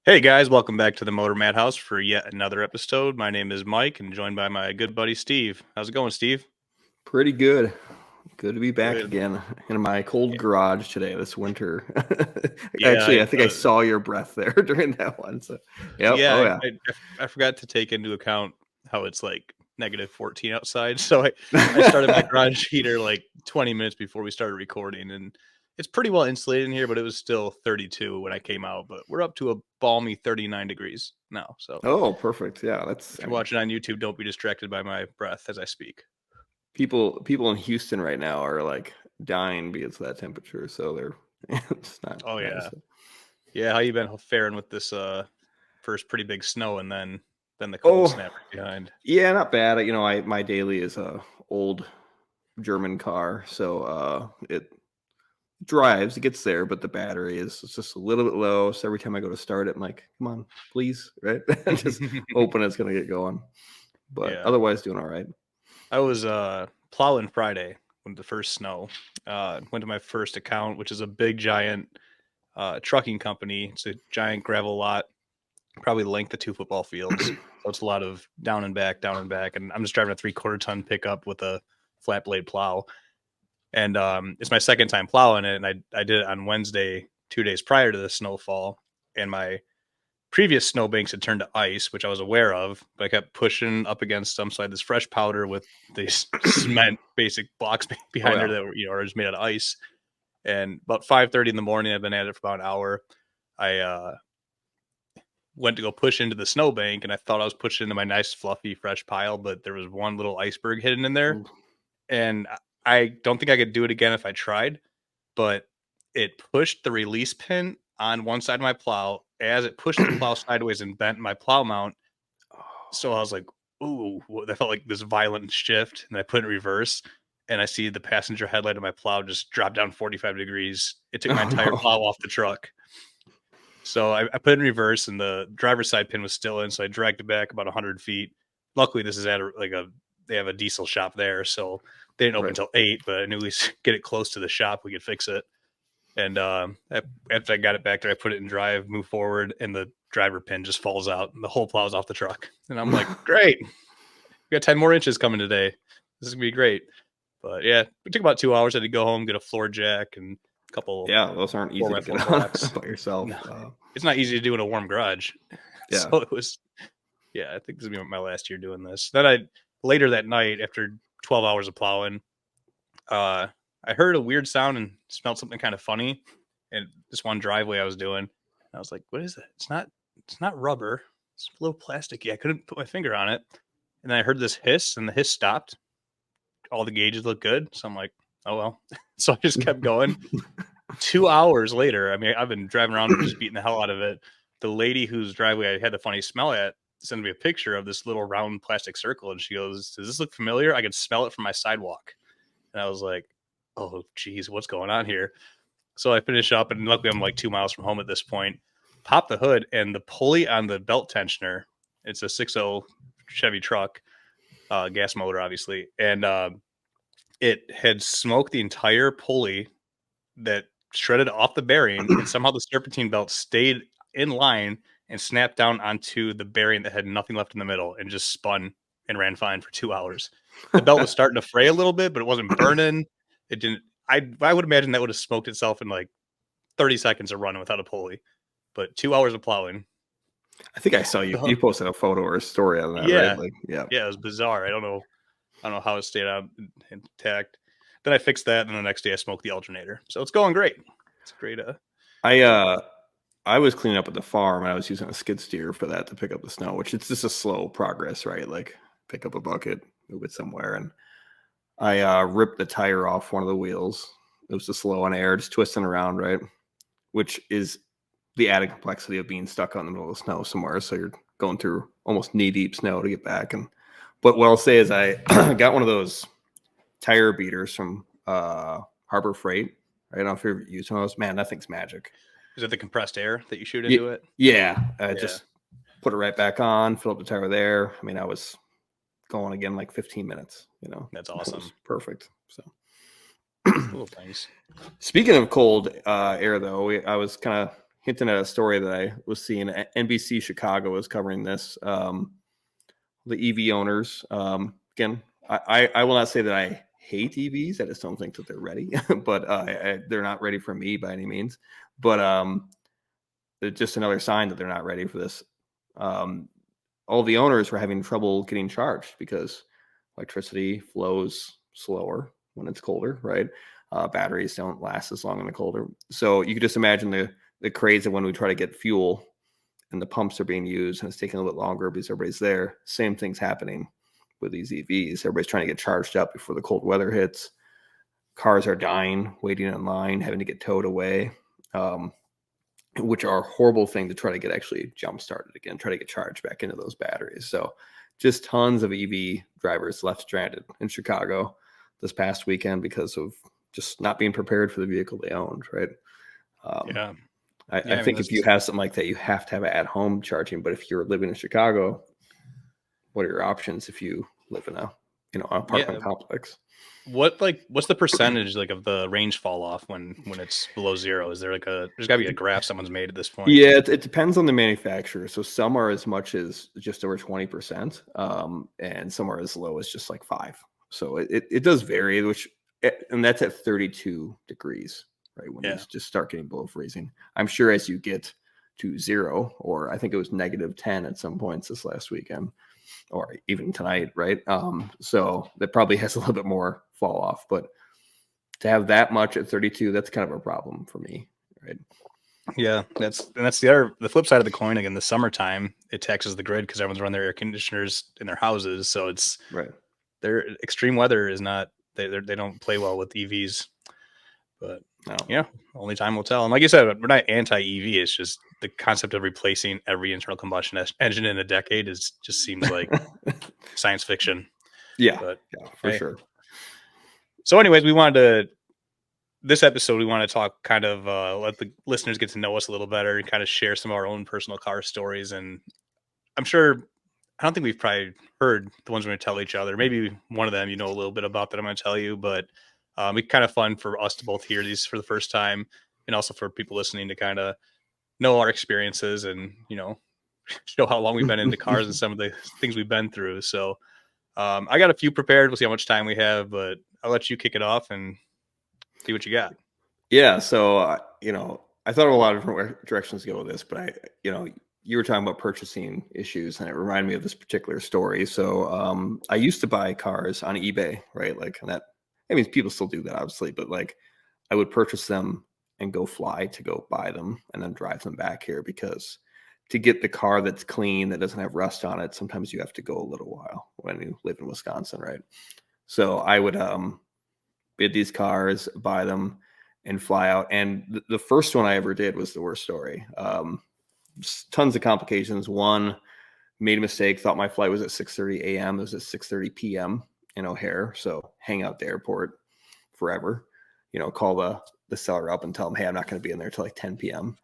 Hey guys, welcome back to the Motor Madhouse for yet another episode. My name is Mike and joined by my good buddy Steve. How's it going, Steve? Pretty good. Good to be back Good. again in my cold garage today this winter. Yeah, Actually, I think I saw your breath there during that one. So, yep. yeah, Oh, I, yeah. I, I forgot to take into account how it's like -14 outside. So I started my garage heater like 20 minutes before we started recording, and it's pretty well insulated in here, but it was still 32 when I came out. But we're up to a balmy 39 degrees now. So Oh, perfect. Yeah, if you're watching on YouTube, don't be distracted by my breath as I speak. people in Houston right now are like dying because of that temperature. So they're it's not Oh nice. yeah. Yeah, how you been faring with this first pretty big snow and then the cold Oh, snap right behind? yeah, not bad. My daily is a old German car, so it drives, it gets there, but the battery is just a little bit low. So every time I go to start it, I'm like, come on, please, right? Just hoping it's gonna get going. But Yeah. otherwise doing all right. I was plowing Friday when the first snow. Went to my first account, which is a big giant trucking company. It's a giant gravel lot, probably the length of 2 football fields. So it's a lot of down and back, and I'm just driving a 3/4 ton pickup with a flat blade plow. And it's my second time plowing it, and I did it on Wednesday, 2 days prior to the snowfall, and my previous snowbanks had turned to ice, which I was aware of, but I kept pushing up against them. So I had this fresh powder with these cement basic blocks behind there Yeah. that were, are just made out of ice. And about 5:30 in the morning, I've been at it for about an hour. I went to go push into the snowbank, and I thought I was pushing into my nice, fluffy, fresh pile, but there was one little iceberg hidden in there. And I don't think I could do it again if I tried, but it pushed the release pin on one side of my plow as it pushed the plow sideways and bent my plow mount. So I was like, ooh, that felt like this violent shift. And I put it in reverse, and I see the passenger headlight of my plow just drop down 45 degrees. It took my entire plow off the truck. So I put it in reverse, and the driver's side pin was still in. So I dragged it back about 100 feet. Luckily, this is at they have a diesel shop there. So they didn't open until 8, but I knew at least get it close to the shop, we could fix it. And after I got it back there, I put it in drive, move forward, and the driver pin just falls out, and the whole plow's off the truck. And I'm like, great, we got 10 more inches coming today. This is gonna be great. But yeah, it took about 2 hours. I had to go home, get a floor jack, and a couple. Yeah, those aren't easy to get on by yourself. No, it's not easy to do in a warm garage. Yeah. So it was. Yeah, I think this will be my last year doing this. Then later that night, after 12 hours of plowing, I heard a weird sound and smelled something kind of funny in this one driveway I was doing. I was like, what is it? It's not rubber. It's a little plasticky. I couldn't put my finger on it. And then I heard this hiss, and the hiss stopped. All the gauges looked good. So I'm like, oh well. So I just kept going. 2 hours later, I mean, I've been driving around and just beating the hell out of it. The lady whose driveway I had the funny smell at sent me a picture of this little round plastic circle, and she goes, does this look familiar? I could smell it from my sidewalk. And I was like, oh, geez, what's going on here? So I finish up, and luckily I'm like 2 miles from home at this point. Pop the hood, and the pulley on the belt tensioner, it's a 6.0 Chevy truck, gas motor, obviously. And it had smoked the entire pulley that shredded off the bearing, and somehow the serpentine belt stayed in line and snapped down onto the bearing that had nothing left in the middle and just spun and ran fine for 2 hours. The belt was starting to fray a little bit, but it wasn't burning. It didn't. I would imagine that would have smoked itself in like 30 seconds of running without a pulley, but 2 hours of plowing. I think I saw you posted a photo or a story on that, Yeah. right? Like, yeah. Yeah, it was bizarre. I don't know how it stayed out intact. Then I fixed that, and the next day I smoked the alternator. So it's going great. It's great. I was cleaning up at the farm, and I was using a skid steer for that to pick up the snow, which it's just a slow progress, right? Like pick up a bucket, move it somewhere. And I ripped the tire off one of the wheels. It was just low on air, just twisting around, right? Which is the added complexity of being stuck out in the middle of the snow somewhere. So you're going through almost knee-deep snow to get back. But what I'll say is I got one of those tire beaters from Harbor Freight. I don't know if you've used one of those. Man, that thing's magic. Is it the compressed air that you shoot into it? Yeah. Just put it right back on, fill up the tire there. I mean, I was going again like 15 minutes, That's awesome. Perfect. So little things. Speaking of cold air, though, I was kind of hinting at a story that I was seeing. NBC Chicago was covering this. The EV owners. Again, I will not say that I hate EVs. I just don't think that they're ready, but they're not ready for me by any means. But it's just another sign that they're not ready for this. All the owners were having trouble getting charged because electricity flows slower when it's colder, right? Batteries don't last as long in the colder. So you could just imagine the craze of when we try to get fuel and the pumps are being used and it's taking a little bit longer because everybody's there. Same thing's happening with these EVs. Everybody's trying to get charged up before the cold weather hits. Cars are dying, waiting in line, having to get towed away, which are a horrible thing to try to get actually jump started again, try to get charged back into those batteries. So just tons of EV drivers left stranded in Chicago this past weekend because of just not being prepared for the vehicle they owned, right? Yeah. I think if you have something like that, you have to have it at home charging. But if you're living in Chicago, what are your options if you live in an apartment complex? What's the percentage like of the range fall off when it's below zero? Is there like there's gotta be a graph someone's made at this point? Yeah, it depends on the manufacturer. So some are as much as just over 20%, and some are as low as just like 5%. So it does vary, and that's at 32 degrees, right? When you just start getting below freezing. I'm sure as you get to 0, or I think it was -10 at some points this last weekend, or even tonight, right? So that probably has a little bit more fall off, but to have that much at 32, that's kind of a problem for me, right? Yeah, that's the flip side of the coin. Again, the summertime, it taxes the grid because everyone's running their air conditioners in their houses, so it's right. Their extreme weather is not they don't play well with EVs, but yeah, only time will tell. And like you said, we're not anti-EV. It's just the concept of replacing every internal combustion engine in a decade just seems like science fiction. Yeah, but for sure. So, anyways, this episode, we want to talk kind of let the listeners get to know us a little better and kind of share some of our own personal car stories. And I'm sure, I don't think we've probably heard the ones we're going to tell each other. Maybe one of them, a little bit about that I'm going to tell you, but it's kind of fun for us to both hear these for the first time, and also for people listening to kind of know our experiences and, show how long we've been into cars and some of the things we've been through. So I got a few prepared. We'll see how much time we have, but I'll let you kick it off and see what you got. Yeah. So, I thought of a lot of different directions to go with this, but you were talking about purchasing issues and it reminded me of this particular story. So, I used to buy cars on eBay, right? Like that, I mean, people still do that obviously, but like I would purchase them and go fly to go buy them and then drive them back here, because to get the car that's clean, that doesn't have rust on it, sometimes you have to go a little while when you live in Wisconsin, right? So I would bid these cars, buy them, and fly out. And the first one I ever did was the worst story. Tons of complications. One, made a mistake, thought my flight was at 6:30 a.m. It was at 6:30 p.m. in O'Hare. So hang out the airport forever. Call the seller up and tell them, hey, I'm not going to be in there till like 10 p.m.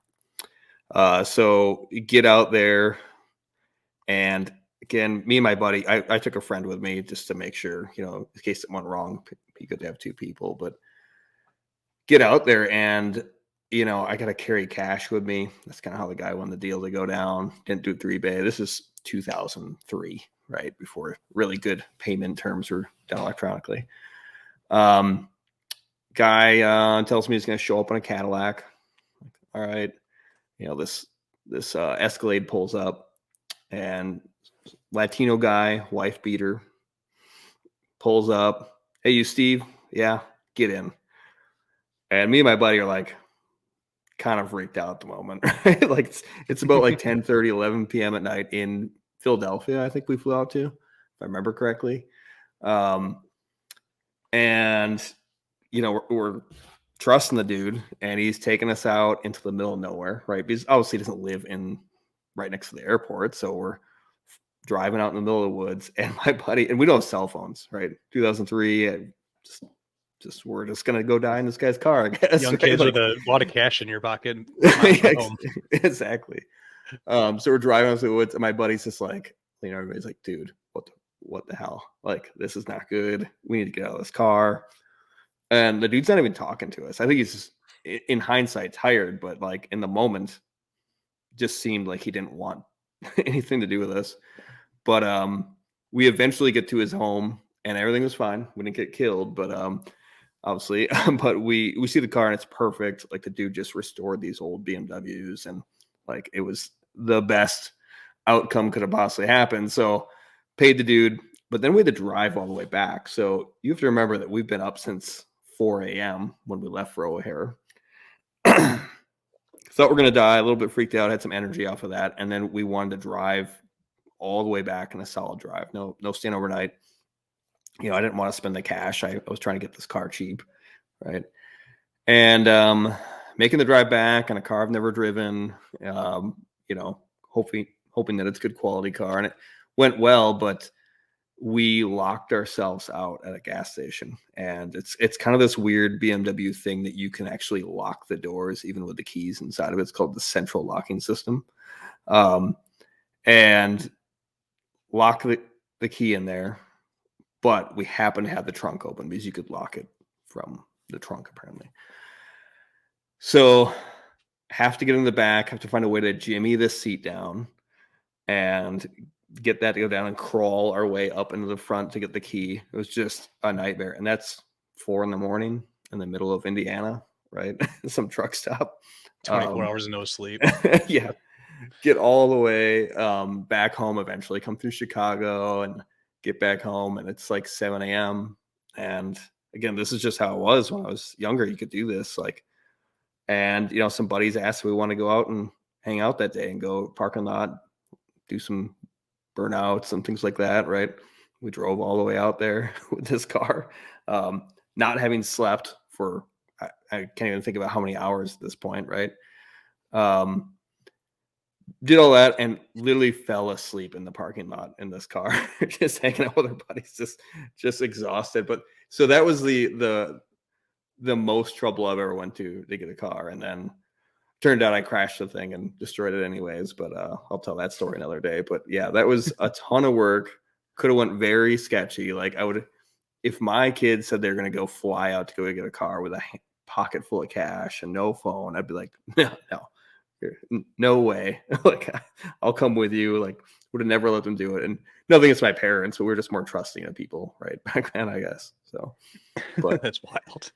So get out there. And again, me and my buddy, I took a friend with me just to make sure, in case it went wrong, you could have 2 people, but get out there and, I got to carry cash with me. That's kind of how the guy won the deal to go down. Didn't do it through eBay. This is 2003, right? Before really good payment terms were done electronically. Guy tells me he's going to show up in a Cadillac. All right. This Escalade pulls up, and Latino guy, wife beater, pulls up. Hey, you Steve? Yeah, get in. And me and my buddy are like kind of freaked out at the moment, right? Like it's about like 10:30, 11 p.m. at night in Philadelphia, I think we flew out to, if I remember correctly. And we're trusting the dude, and he's taking us out into the middle of nowhere, right? Because obviously he doesn't live right next to the airport. So we're driving out in the middle of the woods, and my buddy, and we don't have cell phones, right? 2003, we're just gonna go die in this guy's car, I guess. Young kids with a lot of cash in your pocket. Exactly. So we're driving through the woods, and my buddy's just like, everybody's like, dude, what the hell? Like, this is not good. We need to get out of this car. And the dude's not even talking to us. I think he's just, in hindsight, tired, but like in the moment, just seemed like he didn't want anything to do with us. But we eventually get to his home and everything was fine. We didn't get killed, but obviously, but we see the car and it's perfect. Like the dude just restored these old BMWs and like it was the best outcome could have possibly happened. So paid the dude, but then we had to drive all the way back. So you have to remember that we've been up since 4 a.m. when we left for O'Hare. Thought we're gonna die, a little bit freaked out, had some energy off of that, and then we wanted to drive all the way back in a solid drive. No staying overnight. I didn't want to spend the cash. I was trying to get this car cheap, right? And making the drive back on a car I've never driven, hoping that it's a good quality car, and it went well, but we locked ourselves out at a gas station, and it's kind of this weird BMW thing that you can actually lock the doors even with the keys inside of it. It's called the central locking system, and lock the key in there. But we happen to have the trunk open because you could lock it from the trunk apparently. So have to get in the back, have to find a way to jimmy this seat down and get that to go down and crawl our way up into the front to get the key. It was just a nightmare. And that's 4 a.m. in the middle of Indiana, right? Some truck stop. 24 hours of no sleep. Yeah. Get all the way back home eventually, come through Chicago and get back home. And it's like 7 a.m. And again, this is just how it was when I was younger. You could do this. And some buddies asked if we want to go out and hang out that day and go parking lot, do some burnouts and things like that, right? We drove all the way out there with this car, not having slept for, I can't even think about how many hours at this point, right? Did all that and literally fell asleep in the parking lot in this car, just hanging out with our buddies, just exhausted. But so that was the most trouble I've ever went to get a car. And then turned out I crashed the thing and destroyed it anyways, but I'll tell that story another day. But yeah, that was a ton of work. Could have went very sketchy. Like if my kids said they're going to go fly out to go get a car with a pocket full of cash and no phone, I'd be like, no way. Like I'll come with you. Like would have never let them do it. And nothing against my parents, but we're just more trusting of people right back then, I guess. So, but That's wild.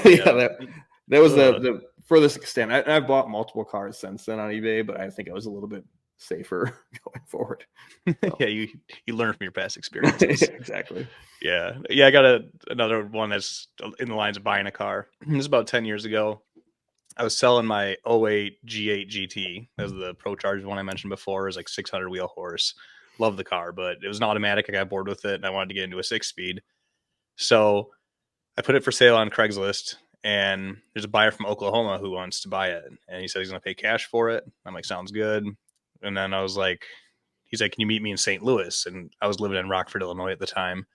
Yeah, that was the furthest extent. I've bought multiple cars since then on eBay, but I think I was a little bit safer going forward. So. Yeah, you learn from your past experiences. Exactly. Yeah. I got another one that's in the lines of buying a car. This was about 10 years ago. I was selling my 08 G8 GT. That was the Pro Charge one I mentioned before. It was like 600 wheel horse. Love the car, but it was an automatic. I got bored with it, and I wanted to get into a 6-speed. So I put it for sale on Craigslist, and there's a buyer from Oklahoma who wants to buy it. And he said he's going to pay cash for it. I'm like, sounds good. And then I was like, he's like, can you meet me in St. Louis? And I was living in Rockford, Illinois at the time.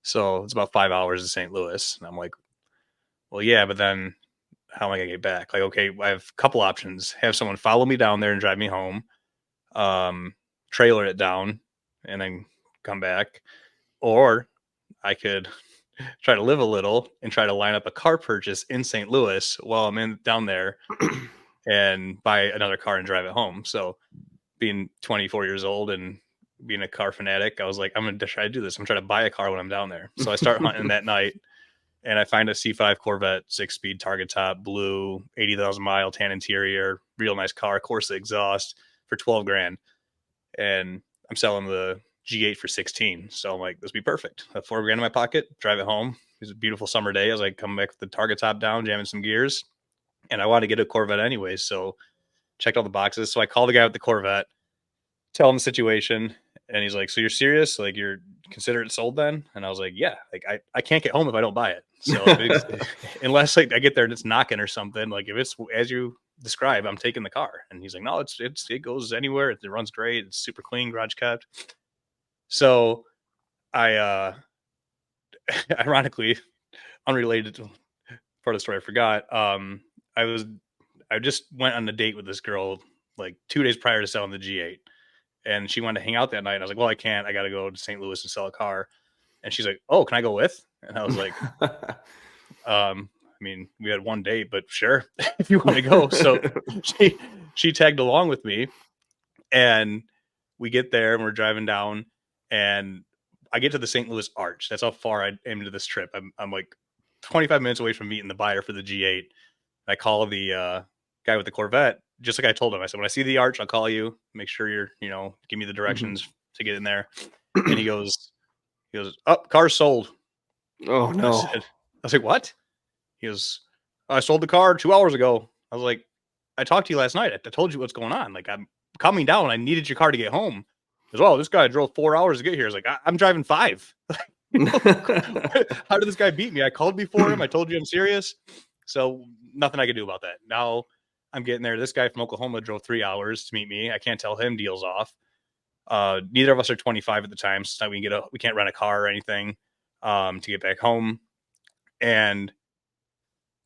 So it's about 5 hours to St. Louis. And I'm like, well, yeah, but then how am I going to get back? Like, okay, I have a couple options. Have someone follow me down there and drive me home, trailer it down, and then come back. Or I could try to live a little and try to line up a car purchase in St. Louis while I'm down there and buy another car and drive it home. So being 24 years old and being a car fanatic, I was like, I'm going to try to do this. I'm trying to buy a car when I'm down there. So I start hunting that night, and I find a C5 Corvette 6-speed target top, blue, 80,000 mile, tan interior, real nice car, Corsa exhaust for $12,000. And I'm selling the G8 for 16. So I'm like, this would be perfect. I have $4,000 in my pocket, drive it home. It was a beautiful summer day. I was like, come back with the target top down, jamming some gears. And I wanted to get a Corvette anyways. So checked all the boxes. So I called the guy with the Corvette, tell him the situation. And he's like, so you're serious? Like, you're consider it sold then? And I was like, yeah, like I can't get home if I don't buy it. So unless like I get there and it's knocking or something, like if it's as you describe, I'm taking the car. And he's like, no, it goes anywhere. It runs great. It's super clean, garage kept. So I ironically, unrelated to part of the story I forgot. I just went on a date with this girl like 2 days prior to selling the G8. And she wanted to hang out that night. And I was like, well, I can't. I got to go to St. Louis and sell a car. And she's like, oh, can I go with? And I was like, I mean, we had one date, but sure, if you want to go. So she tagged along with me, and we get there and we're driving down, and I get to the St. Louis Arch. That's how far I am into this trip. I'm like 25 minutes away from meeting the buyer for the G8. I call the guy with the Corvette, just like I told him. I said, when I see the Arch, I'll call you. Make sure you're, give me the directions to get in there. And he goes, oh, car's sold. Oh no. I was like, what? He goes, I sold the car 2 hours ago. I was like, I talked to you last night. I told you what's going on. Like, I'm coming down. I needed your car to get home. He goes, oh, this guy drove 4 hours to get here. I was like, I'm driving 5. How did this guy beat me? I called before him. I told you I'm serious. So nothing I could do about that. Now I'm getting there. This guy from Oklahoma drove 3 hours to meet me. I can't tell him deals off. Neither of us are 25 at the time, so we can't rent a car or anything to get back home. And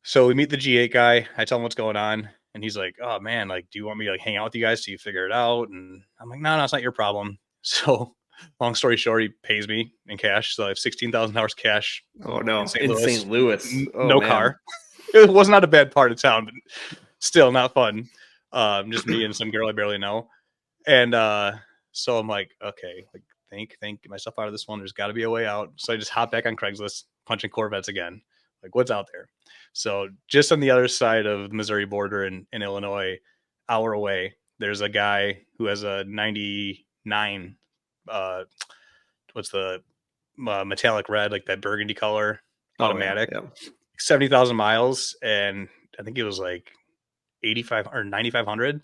so we meet the G8 guy. I tell him what's going on, and he's like, "Oh man, like, do you want me to like hang out with you guys till you figure it out?" And I'm like, "No, it's not your problem." So, long story short, he pays me in cash. So I have $16,000 cash. Oh no, in St. Louis. No car. It was not a bad part of town, but still not fun. Just me and some girl I barely know. And so I'm like, okay, like think, get myself out of this one. There's got to be a way out. So I just hop back on Craigslist, punching Corvettes again. Like, what's out there? So just on the other side of the Missouri border in Illinois, hour away, there's a guy who has a 99, what's the metallic red, like that burgundy color, automatic, 70,000 miles. And I think it was like 85 or 9,500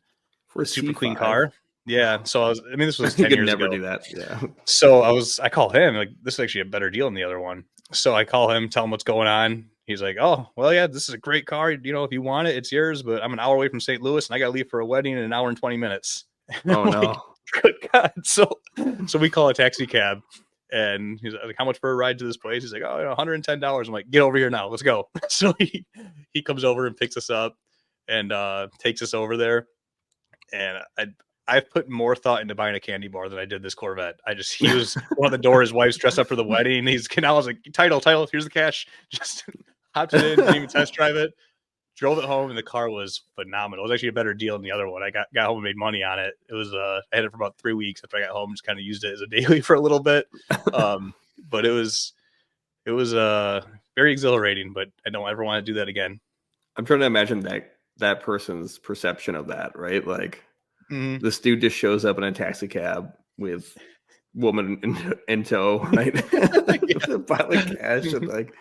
for a super C5. clean car. Yeah. So this was 10 you could years never ago. do that. Yeah. So I call him, like, this is actually a better deal than the other one. So I call him, tell him what's going on. He's like, oh, well, yeah, this is a great car. If you want it, it's yours, but I'm an hour away from St. Louis and I got to leave for a wedding in an hour and 20 minutes. Oh no. Like, good God. So we call a taxi cab, and he's like, how much for a ride to this place? He's like, oh, $110. I'm like, get over here now. Let's go. So he comes over and picks us up and takes us over there. And I've put more thought into buying a candy bar than I did this Corvette. He was one of the door, his wife's dressed up for the wedding. I was like, title, here's the cash. Just hopped it in, didn't even test drive it, drove it home, and the car was phenomenal. It was actually a better deal than the other one. I got home and made money on it. It was I had it for about 3 weeks after I got home, just kind of used it as a daily for a little bit. But it was very exhilarating, but I don't ever want to do that again. I'm trying to imagine that person's perception of that, right? Like, this dude just shows up in a taxi cab with woman in tow, right? Pile of cash and like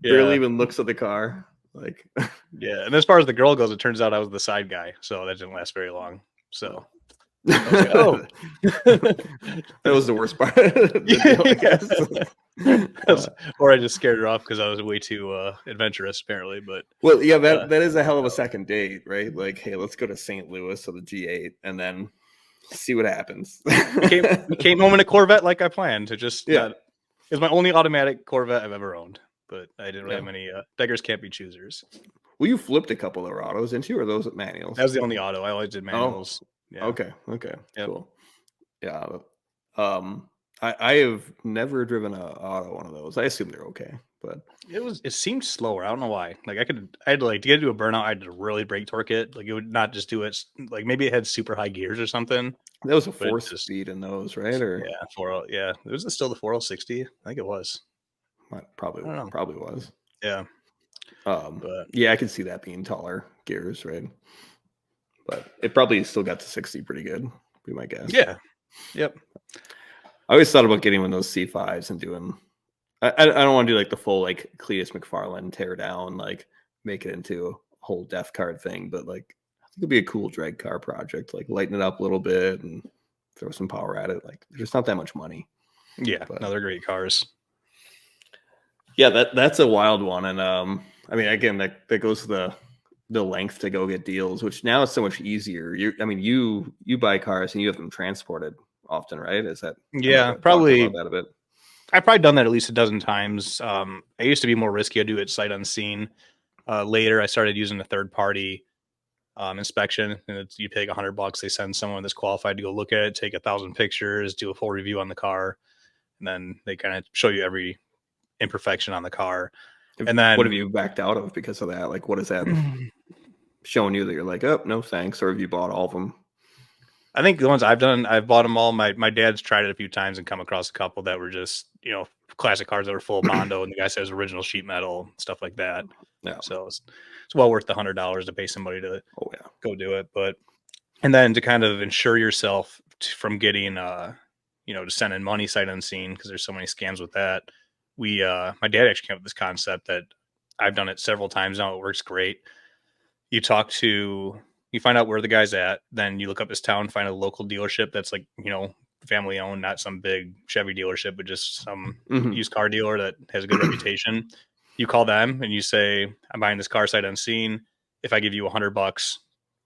barely even looks at the car. Like, yeah. And as far as the girl goes, it turns out I was the side guy, so that didn't last very long. So that was the worst part. Or I just scared her off because I was way too adventurous, apparently. But well, yeah, that is a hell of a second date, right? Like, hey, let's go to St. Louis to the G8 and then see what happens. we came home in a Corvette like I planned. It was my only automatic Corvette I've ever owned, but I didn't really have many. Beggars can't be choosers. Well, you flipped a couple of autos into, or those manuals? That was the only auto. I always did manuals. Oh. Yeah. Okay. Yep. Cool. Yeah. I have never driven an auto one of those. I assume they're okay, but it seemed slower. I don't know why. Like I had to like to get to do a burnout. I had to really brake torque it. Like it would not just do it. Like maybe it had super high gears or something. That was a 4-speed in those, right? Or yeah, 40. Yeah, was it still the 4060? I think it was. Probably was. Yeah. But yeah, I could see that being taller gears, right? But it probably still got to 60 pretty good, be my guess. Yeah. Yep. I always thought about getting one of those C5s and doing. I don't want to do like the full like Cletus McFarlane tear down, like make it into a whole death card thing, but like I think it'd be a cool drag car project. Like lighten it up a little bit and throw some power at it. Like there's not that much money. Yeah, no, they're great cars. Yeah, that's a wild one, and I mean, again, that goes to the length to go get deals, which now is so much easier. You buy cars and you have them transported often, right? Is that probably that a bit? I've probably done that at least a dozen times. I used to be more risky. I'd do it sight unseen. Later, I started using a third party inspection, and you pay like $100. They send someone that's qualified to go look at it, take 1,000 pictures, do a full review on the car, and then they kind of show you every imperfection on the car. And then what have you backed out of because of that? Like, what is that? showing you that you're like, oh, no thanks, or have you bought all of them? I think the ones I've done, I've bought them all. My dad's tried it a few times and come across a couple that were just, classic cars that were full of Mondo, and the guy says original sheet metal, stuff like that. Yeah. So it's well worth the $100 to pay somebody to Oh yeah. go do it. And then to kind of ensure yourself from getting, to send in money sight unseen, because there's so many scams with that. My dad actually came up with this concept that I've done it several times now. It works great. You find out where the guy's at, then you look up his town, find a local dealership that's like, family owned, not some big Chevy dealership, but just some used car dealer that has a good reputation. You call them and you say, I'm buying this car sight unseen. If I give you $100,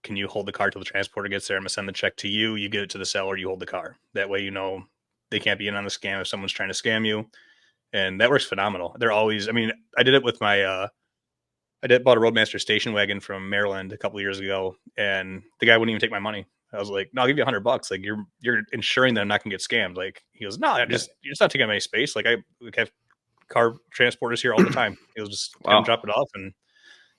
can you hold the car till the transporter gets there? I'm gonna send the check to you. You give it to the seller. You hold the car. That way, they can't be in on the scam if someone's trying to scam you. And that works phenomenal. They're always. I mean, I did it with my. Bought a Roadmaster station wagon from Maryland a couple of years ago, and the guy wouldn't even take my money. I was like, "No, I'll give you $100. Like, you're ensuring that I'm not gonna get scammed." Like, he goes, "No, you're just not taking up any space. Like, I have car transporters here all the time. He'll just come drop it off." And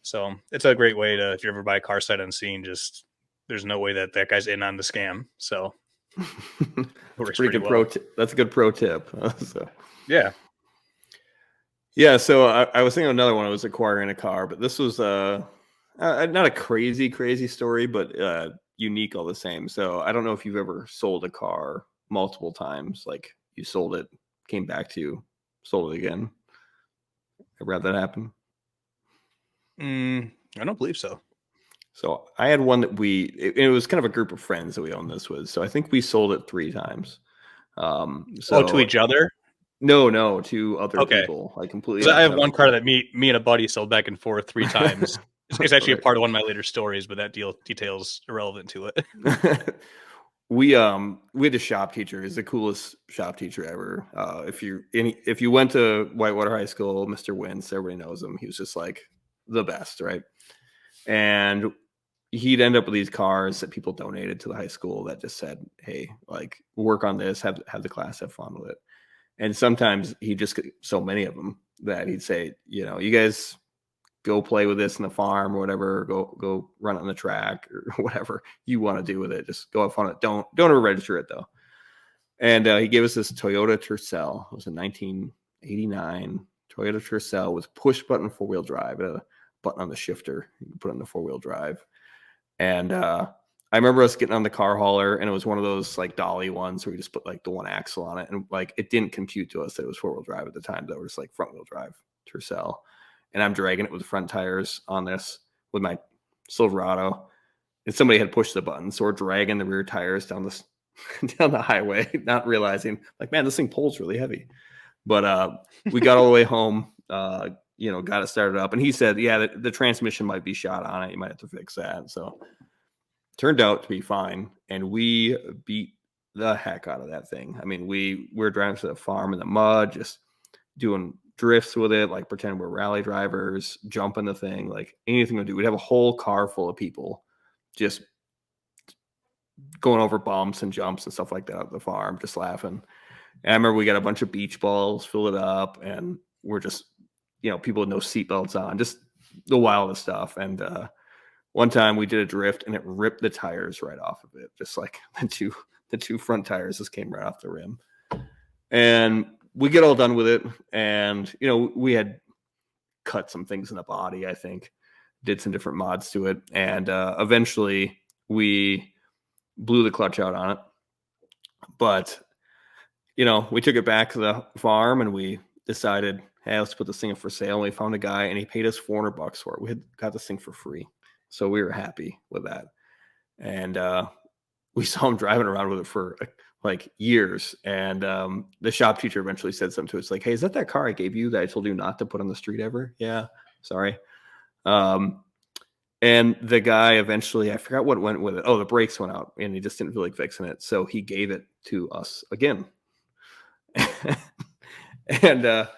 so it's a great way to, if you ever buy a car sight unseen, just there's no way that guy's in on the scam. So it works pretty good. That's a good pro tip. So yeah. Yeah, so I was thinking of another one. I was acquiring a car, but this was not a crazy story, but unique all the same. So I don't know if you've ever sold a car multiple times, like you sold it, came back to you, sold it again. Ever had that happen? I don't believe so. So I had one that it was kind of a group of friends that we owned this with. So I think we sold it 3 times. To each other? No, to other people. Like completely. I have one car that me and a buddy sold back and forth 3 times. It's actually a part of one of my later stories, but that detail's irrelevant to it. We had a shop teacher. He's the coolest shop teacher ever. If you went to Whitewater High School, Mr. Wentz, everybody knows him. He was just like the best, right? And he'd end up with these cars that people donated to the high school that just said, "Hey, like work on this, have the class have fun with it." And sometimes he just get so many of them that he'd say, you guys go play with this in the farm or whatever, go run it on the track or whatever you want to do with it. Just go have fun. Don't ever register it though. And he gave us this Toyota Tercel. It was a 1989 Toyota Tercel with push button 4-wheel drive. It had a button on the shifter. You can put it in the 4-wheel drive. And I remember us getting on the car hauler, and it was one of those like dolly ones where we just put like the one axle on it, and like it didn't compute to us that it was 4-wheel drive at the time. That was like front wheel drive Tercel, and I'm dragging it with the front tires on this with my Silverado, and somebody had pushed the button, so we're dragging the rear tires down the highway, not realizing like, man, this thing pulls really heavy. But we got all the way home, got it started up, and he said, yeah, the transmission might be shot on it. You might have to fix that. So turned out to be fine, and we beat the heck out of that thing. I mean, we're driving to the farm in the mud, just doing drifts with it, like pretend we're rally drivers, jumping the thing, like anything we do. We'd have a whole car full of people just going over bumps and jumps and stuff like that at the farm, just laughing. And I remember we got a bunch of beach balls, fill it up, and we're just, people with no seatbelts on, just the wildest stuff. And one time we did a drift and it ripped the tires right off of it. Just like the two front tires just came right off the rim. And we get all done with it. And, we had cut some things in the body, I think, did some different mods to it. And eventually we blew the clutch out on it. But, we took it back to the farm and we decided, hey, let's put this thing up for sale. And we found a guy and he paid us $400 for it. We had got this thing for free. So we were happy with that. And we saw him driving around with it for like years. And the shop teacher eventually said something to us like, hey, is that car I gave you that I told you not to put on the street ever? Yeah, sorry. And the guy eventually, I forgot what went with it. Oh, the brakes went out and he just didn't feel like fixing it. So he gave it to us again. And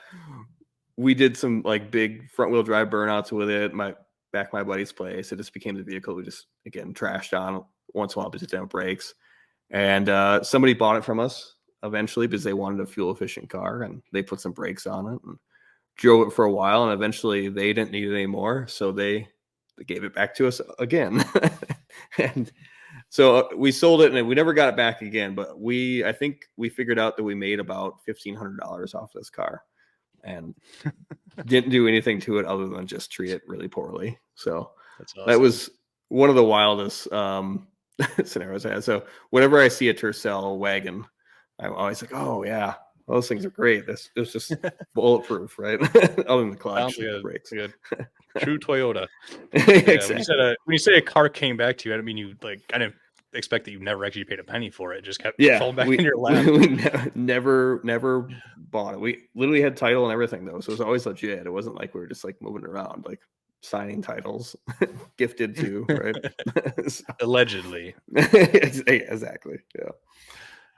we did some like big front wheel drive burnouts with it. My buddy's place. It just became the vehicle we just, again, trashed on once in a while because it didn't have brakes. And somebody bought it from us eventually because they wanted a fuel efficient car, and they put some brakes on it and drove it for a while. And eventually they didn't need it anymore. So they they gave it back to us again. And so we sold it and we never got it back again. But I think we figured out that we made about $1,500 off this car and didn't do anything to it other than just treat it really poorly. So That's awesome. that was one of the wildest scenarios I had. So whenever I see a Tercel wagon, I'm always like, oh yeah, those things are great. This was just bulletproof, right? Other than the clutch and brakes. Good. True Toyota. Exactly. When you say a car came back to you, I don't mean you like. I didn't expect that you never actually paid a penny for it. It just kept falling back in your lap. We never bought it. We literally had title and everything though, so it was always legit. It wasn't like we were just like moving around, like signing titles, gifted to, right? So, allegedly. Exactly. Yeah.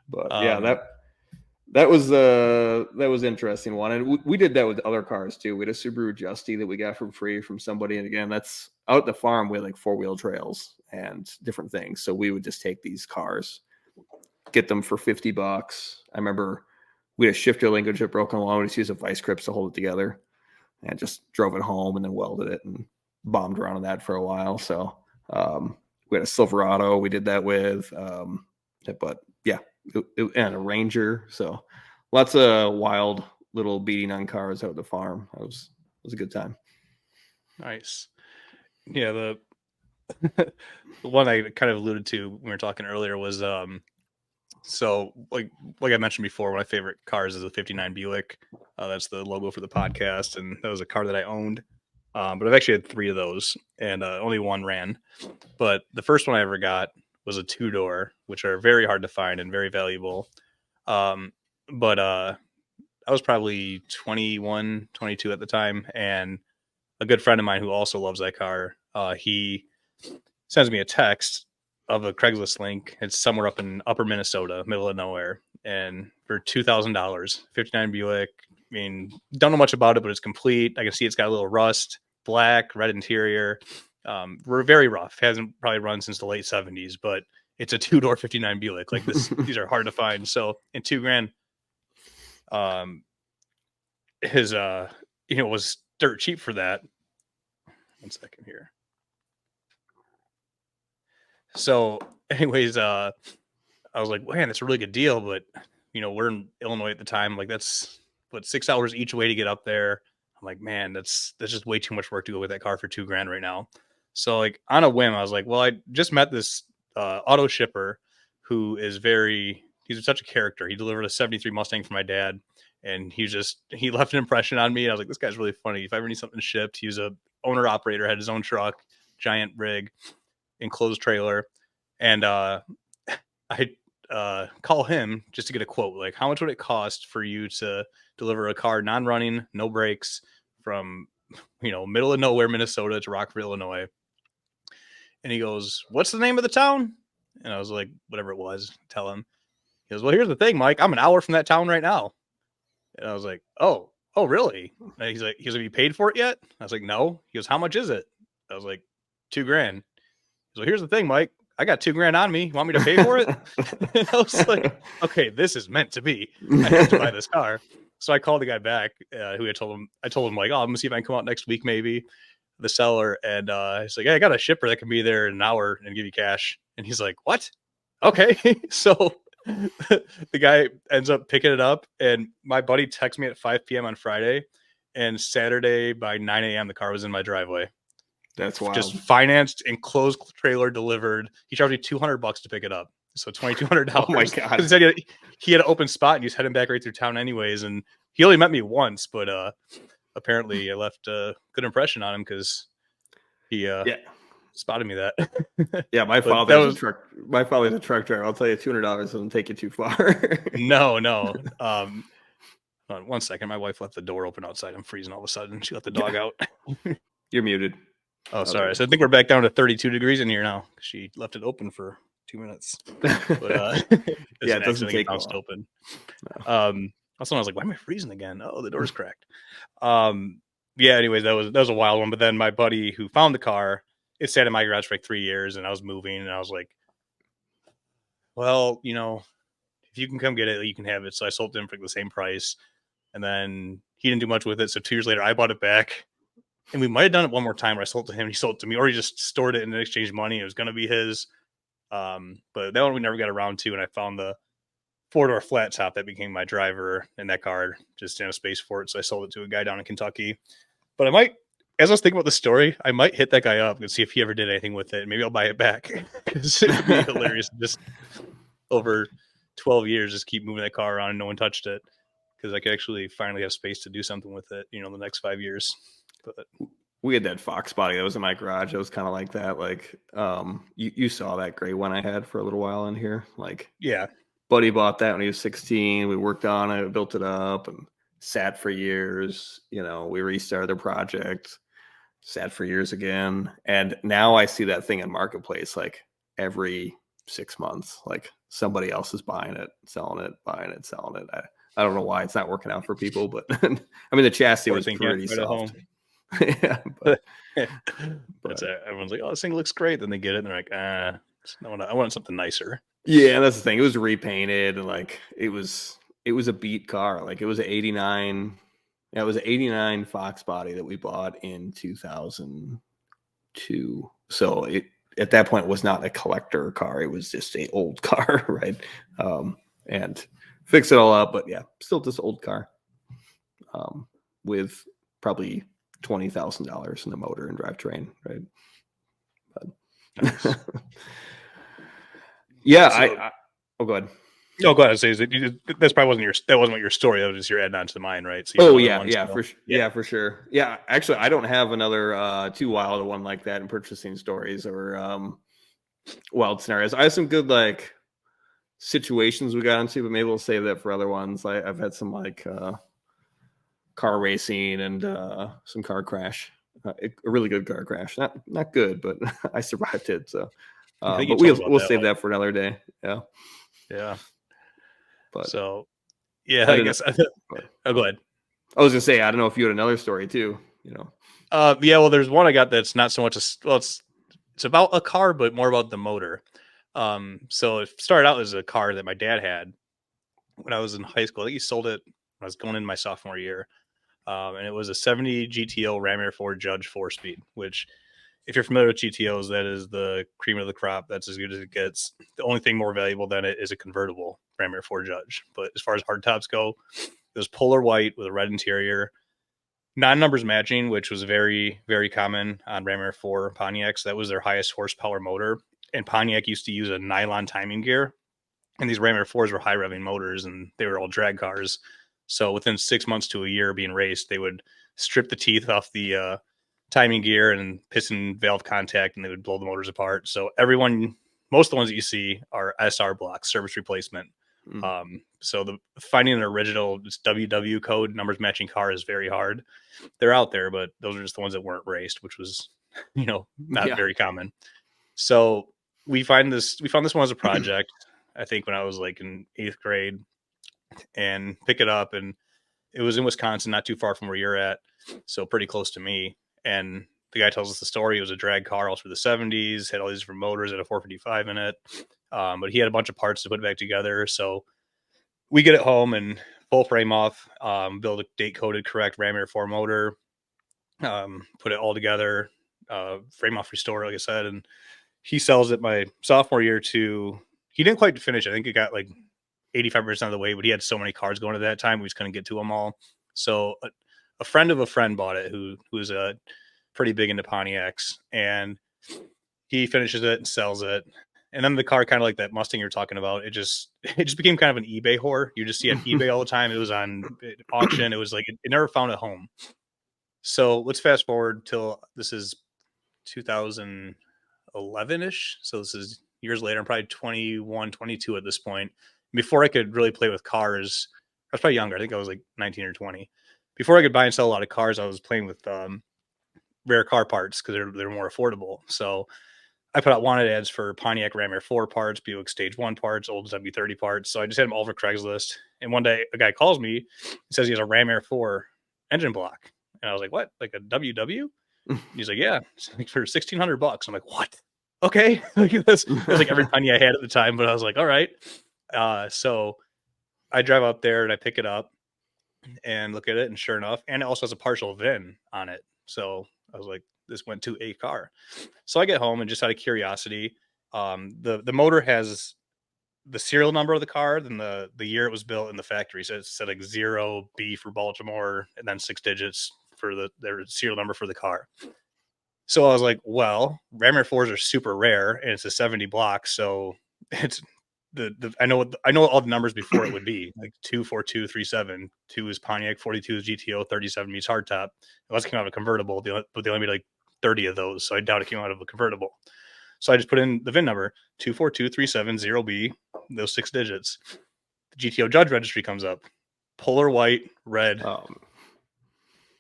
But yeah, that was interesting one, and we did that with other cars too. We had a Subaru Justy that we got for free from somebody, and again, that's out at the farm. We had like 4-wheel trails and different things, so we would just take these cars, get them for $50. I remember we had a shifter linkage that broken along. We just used a vice grips to hold it together, and just drove it home and then welded it and bombed around on that for a while. So we had a Silverado we did that with, but yeah. And a Ranger, so lots of wild little beating on cars out at the farm. It was a good time. Nice. Yeah, the one I kind of alluded to when we were talking earlier was so like I mentioned before, one of my favorite cars is a 59 Buick. That's the logo for the podcast, and that was a car that I owned. But I've actually had 3 of those, and only one ran. But the first one I ever got was a 2-door, which are very hard to find and very valuable. But I was probably 21, 22 at the time, and a good friend of mine who also loves that car, he sends me a text of a Craigslist link. It's somewhere up in upper Minnesota, middle of nowhere, and for $2,000, 59 Buick. I mean, don't know much about it, but it's complete. I can see it's got a little rust, black, red interior. We're very rough. Hasn't probably run since the late 70s, but it's a 2-door 59 Buick. Like this, these are hard to find. So in $2,000, his was dirt cheap for that. 1 second here. So, anyways, I was like, man, that's a really good deal, but we're in Illinois at the time. Like that's 6 hours each way to get up there. I'm like, man, that's just way too much work to go with that car for $2,000 right now. So like on a whim, I was like, well, I just met this auto shipper who is he's such a character. He delivered a 73 Mustang for my dad, and he left an impression on me. And I was like, this guy's really funny. If I ever need something shipped, he was a owner operator, had his own truck, giant rig, enclosed trailer. And I call him just to get a quote. Like, how much would it cost for you to deliver a car non-running, no brakes, from middle of nowhere, Minnesota to Rockford, Illinois? And he goes, what's the name of the town? And I was like, whatever it was, tell him. He goes, well, here's the thing, Mike. I'm an hour from that town right now. And I was like, oh, really? And he's like, have you paid for it yet? I was like, no. He goes, how much is it? I was like, $2,000. He's like, here's the thing, Mike. I got $2,000 on me. You want me to pay for it? And I was like, okay, this is meant to be. I have to buy this car. So I called the guy back who I told him like, oh, I'm gonna see if I can come out next week, maybe, the seller. And he's like, hey, I got a shipper that can be there in an hour and give you cash. And he's like, what? Okay. So the guy ends up picking it up, and my buddy texts me at 5 p.m. on Friday, and Saturday by 9 a.m. the car was in my driveway. That's wild. Just financed, enclosed trailer delivered. He charged me $200 to pick it up. So $2,200. Oh my God. He said he had an open spot and he was heading back right through town anyways. And he only met me once, but apparently I left a good impression on him because he spotted me that. Yeah, my father's a truck driver. I'll tell you, $200 doesn't take you too far. No. 1 second. My wife left the door open outside. I'm freezing all of a sudden. She let the dog out. You're muted. Oh, sorry. So I think we're back down to 32 degrees in here now. She left it open for 2 minutes. But yeah, it doesn't take long. Open. No. Also, I was like, why am I freezing again? Oh, the door's cracked. Yeah. Anyways, that was a wild one. But then my buddy who found the car, it sat in my garage for like 3 years, and I was moving, and I was like, well, if you can come get it, you can have it. So I sold it to him for the same price, and then he didn't do much with it. So 2 years later, I bought it back. And we might have done it one more time where I sold it to him, he sold it to me, or he just stored it and then exchanged money. It was going to be his. But that one we never got around to. And I found the 4-door flat top that became my driver, and that car just didn't have space for it. So I sold it to a guy down in Kentucky. But I might, as I was thinking about the story, I might hit that guy up and see if he ever did anything with it. Maybe I'll buy it back because it would be hilarious. Just over 12 years, just keep moving that car around and no one touched it, because I could actually finally have space to do something with it, the next 5 years. But we had that Fox body that was in my garage. It was kind of like that. Like, you saw that gray one I had for a little while in here. Like, yeah, buddy bought that when he was 16. We worked on it, built it up, and sat for years. We restarted the project, sat for years again. And now I see that thing in Marketplace like every 6 months. Like, somebody else is buying it, selling it, buying it, selling it. I don't know why it's not working out for people, but I mean, the chassis was pretty soft. Yeah, but everyone's like, "Oh, this thing looks great." Then they get it, and they're like, I want something nicer." Yeah, that's the thing. It was repainted, and like it was a beat car. Like, it was an '89. Yeah, it was an '89 Fox body that we bought in 2002. So it at that point was not a collector car. It was just an old car, right? And fix it all up, but yeah, still this old car with probably $20,000 in the motor and drivetrain, right? But, nice. Yeah, so, go ahead. No, go ahead. Say that's probably wasn't what your story. That was just your add on to the mine, right? So for sure. Yeah, actually, I don't have another too wild one like that in purchasing stories or wild scenarios. I have some good like situations we got into, but maybe we'll save that for other ones. I've had some like car racing and some car crash, a really good car crash. Not good, but I survived it. So, but we'll save that for another day. Yeah. But so, yeah, I guess. Oh, go ahead. I was gonna say, I don't know if you had another story too. Yeah. Well, there's one I got that's not so much it's about a car, but more about the motor. So it started out as a car that my dad had when I was in high school. I think he sold it when I was going in my sophomore year. And it was a 70 GTO Ram Air 4 Judge 4-speed, which, if you're familiar with GTOs, that is the cream of the crop. That's as good as it gets. The only thing more valuable than it is a convertible Ram Air 4 Judge. But as far as hardtops go, it was polar white with a red interior, non-numbers matching, which was very, very common on Ram Air 4 Pontiacs. That was their highest horsepower motor. And Pontiac used to use a nylon timing gear. And these Ram Air 4s were high revving motors, and they were all drag cars. So within 6 months to a year being raced, they would strip the teeth off the timing gear and piston valve contact, and they would blow the motors apart. So most of the ones that you see are SR blocks, service replacement. So finding an original WW code numbers matching car is very hard. They're out there, but those are just the ones that weren't raced, which was, not very common. So we found this one as a project, I think when I was like in 8th grade, and pick it up, and it was in Wisconsin, not too far from where you're at, so pretty close to me. And the guy tells us the story. It was a drag car all through the 70s, had all these different motors, had a 455 in it, but he had a bunch of parts to put back together. So we get it home and full frame off, build a date coded correct Ram Air 4 motor, put it all together, frame off, restore, like I said, and he sells it my sophomore year to. He didn't quite finish. I think it got like 85% of the way, but he had so many cars going at that time, we just couldn't get to them all. So a friend of a friend bought it who was a pretty big into Pontiacs, and he finishes it and sells it. And then the car, kind of like that Mustang you're talking about, it just became kind of an eBay whore. You just see it on eBay all the time. It was on auction. It was like, it never found a home. So let's fast forward till this is 2011-ish. So this is years later. I'm probably 21, 22 at this point. Before I could really play with cars, I was probably younger. I think I was like 19 or 20. Before I could buy and sell a lot of cars, I was playing with rare car parts because they're more affordable. So I put out wanted ads for Pontiac Ram Air 4 parts, Buick Stage 1 parts, old W30 parts. So I just had them all over Craigslist. And one day a guy calls me and says he has a Ram Air 4 engine block. And I was like, what? Like a WW? He's like, yeah, for $1,600. I'm like, what? Okay. It was like every penny I had at the time, but I was like, all right. So I drive up there and I pick it up and look at it, and sure enough, and it also has a partial VIN on it. So I was like, this went to a car. So I get home and just out of curiosity, the motor has the serial number of the car, then the year it was built in the factory. So it said like 0B for Baltimore, and then 6 digits for their serial number for the car. So I was like, well, Ram Air 4s are super rare, and it's a 70 block, so it's I know all the numbers before it would be like 24237. 2 is Pontiac, 42 is GTO, 37 meets hardtop. Unless it came out of a convertible, but they only made like 30 of those, so I doubt it came out of a convertible. So I just put in the VIN number 242370B, those 6 digits. The GTO Judge Registry comes up, polar white, red,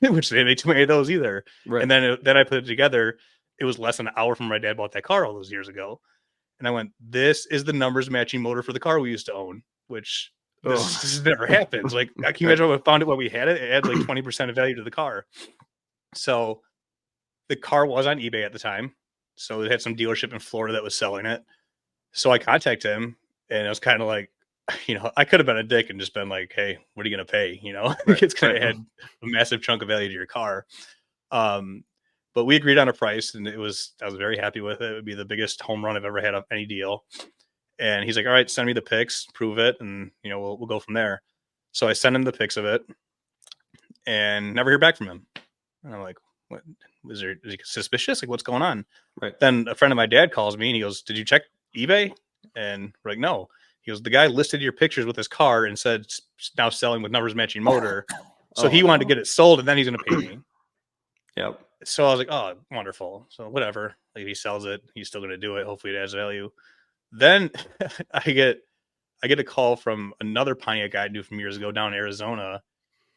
which they didn't make too many of those either. Right. And then I put it together. It was less than an hour from my dad bought that car all those years ago. And I went, this is the numbers matching motor for the car we used to own, which this never happens. Like, I can imagine if I found it when we had it, it adds like 20% of value to the car. So the car was on eBay at the time. So it had some dealership in Florida that was selling it. So I contacted him, and I was kind of like, I could have been a dick and just been like, hey, what are you going to pay? Right, it's going to add a massive chunk of value to your car. But we agreed on a price, and I was very happy with it. It would be the biggest home run I've ever had of any deal. And he's like, all right, send me the pics, prove it. And, we'll go from there. So I sent him the pics of it and never hear back from him. And I'm like, what? Is he suspicious? Like, what's going on? Right. Then a friend of my dad calls me and he goes, did you check eBay? And we're like, no. He goes, the guy listed your pictures with his car and said now selling with numbers matching motor. So he wanted to get it sold, and then he's going to pay me. Yep. So I was like, oh, wonderful. So whatever. Like, if he sells it, he's still going to do it. Hopefully it adds value. Then I get a call from another Pontiac guy I knew from years ago down in Arizona.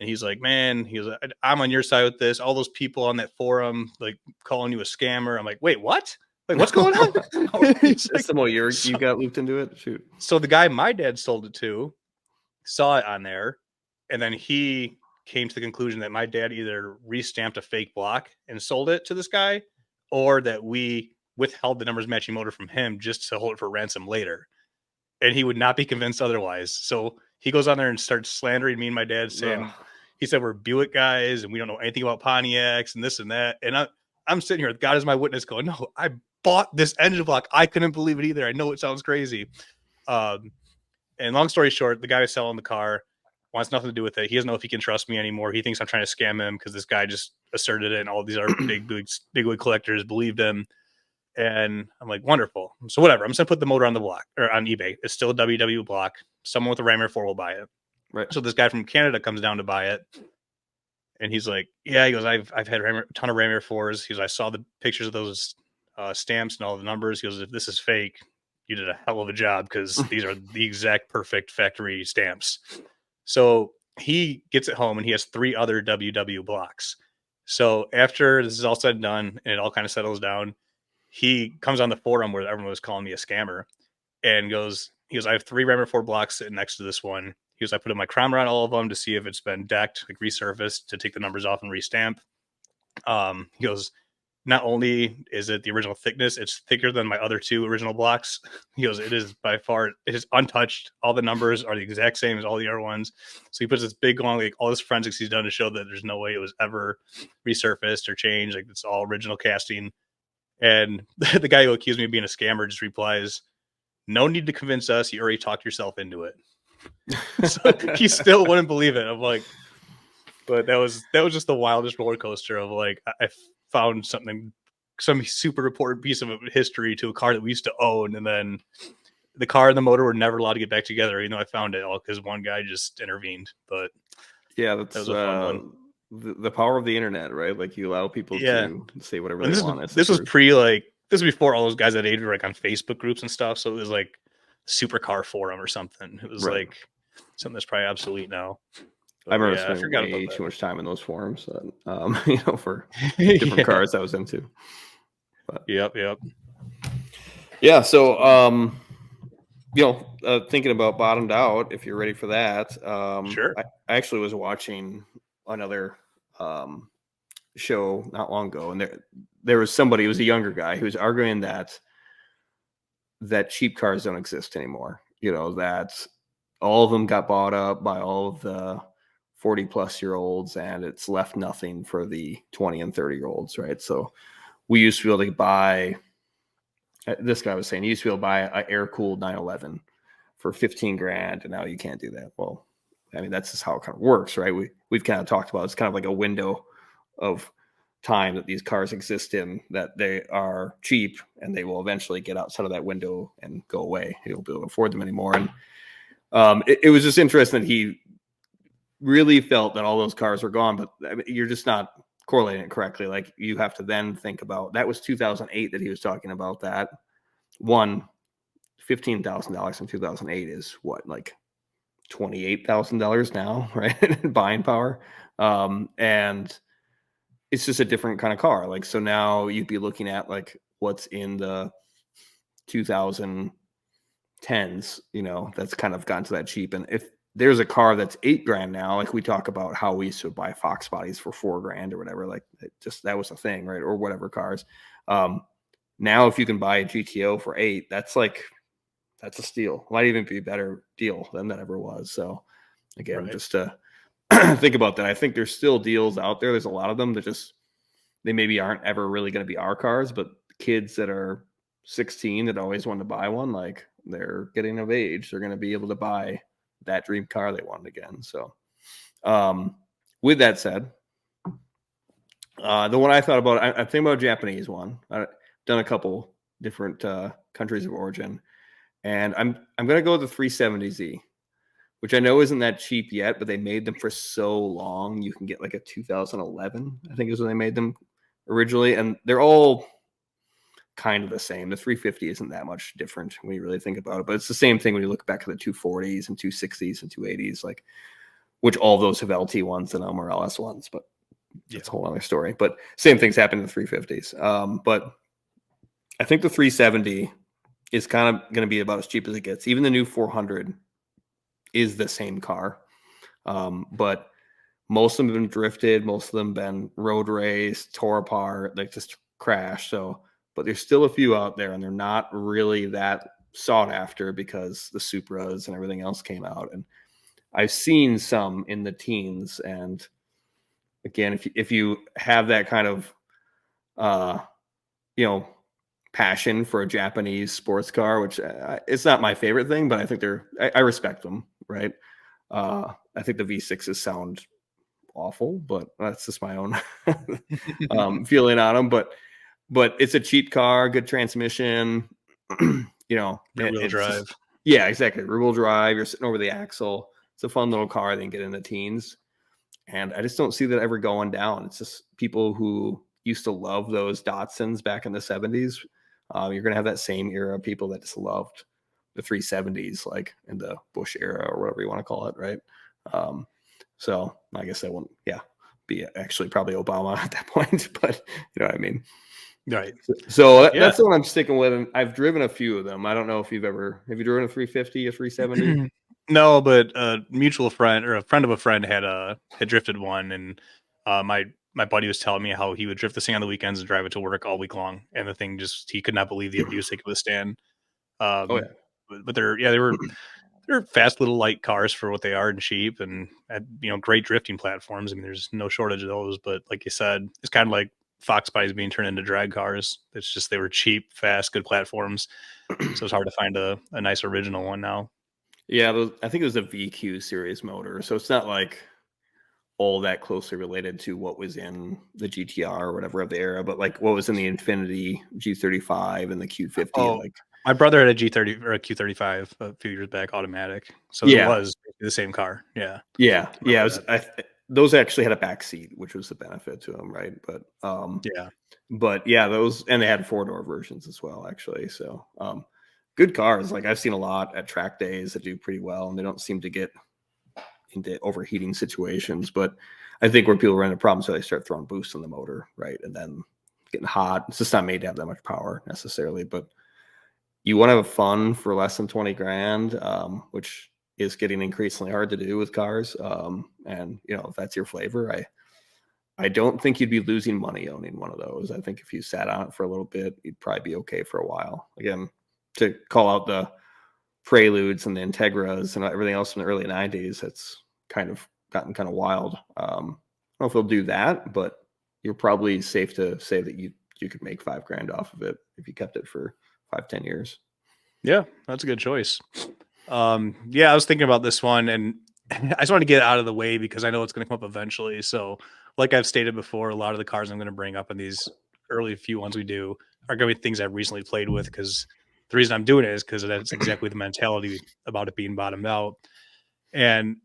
And he's like, man, I'm on your side with this. All those people on that forum, like, calling you a scammer. I'm like, wait, what? Like, what's going on? It's like, some more you got looped into it. Shoot. So the guy my dad sold it to saw it on there, and then he came to the conclusion that my dad either restamped a fake block and sold it to this guy, or that we withheld the numbers matching motor from him just to hold it for ransom later. And he would not be convinced otherwise. So he goes on there and starts slandering me and my dad, saying, he said, we're Buick guys and we don't know anything about Pontiacs and this and that. And I'm sitting here, God is my witness, going, no, I bought this engine block. I couldn't believe it either. I know it sounds crazy. And long story short, the guy who's selling the car wants nothing to do with it. He doesn't know if he can trust me anymore. He thinks I'm trying to scam him because this guy just asserted it, and all these are big wig collectors believed him. And I'm like, wonderful. So whatever. I'm just gonna put the motor on the block or on eBay. It's still a WW block. Someone with a Ram Air 4 will buy it. Right. So this guy from Canada comes down to buy it. And he's like, yeah, he goes, I've had a ton of Ram Air 4s. He goes, I saw the pictures of those stamps and all the numbers. He goes, if this is fake, you did a hell of a job, because these are the exact perfect factory stamps. So he gets it home and he has 3 other WW blocks. So after this is all said and done and it all kind of settles down, he comes on the forum where everyone was calling me a scammer and he goes, I have 3 Ram Air 4 blocks sitting next to this one. He goes, I put in my chromer on all of them to see if it's been decked, like resurfaced, to take the numbers off and restamp. He goes, not only is it the original thickness, it's thicker than my other 2 original blocks. He goes, it is by far, it is untouched. All the numbers are the exact same as all the other ones. So he puts this big on, like, all this forensics he's done to show that there's no way it was ever resurfaced or changed. Like, it's all original casting. And the guy who accused me of being a scammer just replies, no need to convince us. You already talked yourself into it. So he still wouldn't believe it. I'm like, but that was just the wildest roller coaster of, like, I found some super important piece of history to a car that we used to own, and then the car and the motor were never allowed to get back together. I found it all because one guy just intervened. But yeah, that was a fun one. The power of the internet, right? Like, you allow people to say whatever they want. This was this was before all those guys that age were, like, on Facebook groups and stuff. So it was like Supercar Forum or something. It was like something that's probably obsolete now. But I remember spending way too much time in those forums, for different cars I was into. But, Yep. Yeah. So, thinking about Bottomed Out, if you're ready for that. Sure. I actually was watching another show not long ago, and there was somebody, it was a younger guy, who was arguing that cheap cars don't exist anymore. That all of them got bought up by all of the 40-plus-year-olds, and it's left nothing for the 20 and 30-year-olds, right? So we used to be able to buy, this guy was saying, you used to be able to buy an air-cooled 911 for 15 grand, and now you can't do that. Well, I mean, that's just how it kind of works, right? We've kind of talked about, it's kind of like a window of time that these cars exist in, that they are cheap and they will eventually get outside of that window and go away. You'll be able to afford them anymore. And it was just interesting that he really felt that all those cars were gone, but I mean, you're just not correlating it correctly. Like, you have to then think about, that was 2008 that he was talking about. That one, $15,000 in 2008 is what, like $28,000 now, right? Buying power. And it's just a different kind of car. Like, so now you'd be looking at like what's in the 2010s, that's kind of gotten to that cheap. And if there's a car that's $8,000 now, like we talk about how we used to buy Fox bodies for $4,000 or whatever, like that was a thing, right? Or whatever cars. Now if you can buy a GTO for $8,000, that's a steal. Might even be a better deal than that ever was. So again, just to think about that, I think there's still deals out there. There's a lot of them that they maybe aren't ever really going to be our cars, but kids that are 16 that always wanted to buy one, like, they're getting of age, they're going to be able to buy that dream car they wanted again. So with that said, the one I thought about, I think about a Japanese one. I've done a couple different countries of origin, and I'm going to go with the 370Z, which I know isn't that cheap yet, but they made them for so long. You can get like a 2011, I think is when they made them originally, and they're all kind of the same. The 350 isn't that much different when you really think about it, but it's the same thing when you look back at the 240s and 260s and 280s, like, which all of those have LT ones and them are LS ones, but it's a whole other story. But same things happen in the 350s. But I think the 370 is kind of going to be about as cheap as it gets. Even the new 400 is the same car. But most of them have been drifted. Most of them been road raced, tore apart, like just crashed. So, but there's still a few out there, and they're not really that sought after because the Supras and everything else came out. And I've seen some in the teens. And again, if you have that kind of, passion for a Japanese sports car, which it's not my favorite thing, but I think I respect them, right? I think the V6s sound awful, but that's just my own feeling on them. But it's a cheap car, good transmission, rear-wheel drive. Yeah, exactly. Rear-wheel drive. You're sitting over the axle. It's a fun little car. Then get in the teens, and I just don't see that ever going down. It's just people who used to love those Datsuns back in the 70s. You're going to have that same era of people that just loved the 370s, like in the Bush era or whatever you want to call it, right? So I guess that wouldn't, be actually probably Obama at that point, but you know what I mean? Right. So that's the one I'm sticking with. And I've driven a few of them. I don't know if have you driven a 350, a 370? No, but a mutual friend or a friend of a friend had drifted one, and my buddy was telling me how he would drift this thing on the weekends and drive it to work all week long, and the thing he could not believe the abuse they could withstand. But they're fast little light cars for what they are and cheap, and great drifting platforms. I mean, there's no shortage of those. But like you said, it's kind of like Fox bodies being turned into drag cars. It's just they were cheap, fast, good platforms. So it's hard to find a nice original one now. Yeah, I think it was a VQ series motor, so it's not like all that closely related to what was in the GTR or whatever of the era, but like what was in the Infiniti G35 and the Q50. Oh, like my brother had a G30 or a Q35 a few years back, automatic. So it was the same car. Yeah. Those actually had a back seat, which was the benefit to them, right? But those, and they had 4-door versions as well, actually. So good cars. Like I've seen a lot at track days that do pretty well, and they don't seem to get into overheating situations. But I think where people run into problems, so they start throwing boosts in the motor, right? And then getting hot. It's just not made to have that much power necessarily, but you want to have fun for less than 20 grand, which is getting increasingly hard to do with cars. And if that's your flavor, I don't think you'd be losing money owning one of those. I think if you sat on it for a little bit, you'd probably be okay for a while. Again, to call out the Preludes and the Integras and everything else from the early 90s, that's kind of gotten kind of wild. I don't know if they'll do that, but you're probably safe to say that you could make $5,000 off of it if you kept it for 5-10 years. Yeah, that's a good choice. Yeah, I was thinking about this one, and I just want to get it out of the way because I know it's going to come up eventually. So, like I've stated before, a lot of the cars I'm going to bring up in these early few ones we do are going to be things I've recently played with. Because the reason I'm doing it is because that's exactly the mentality about it being bottomed out. And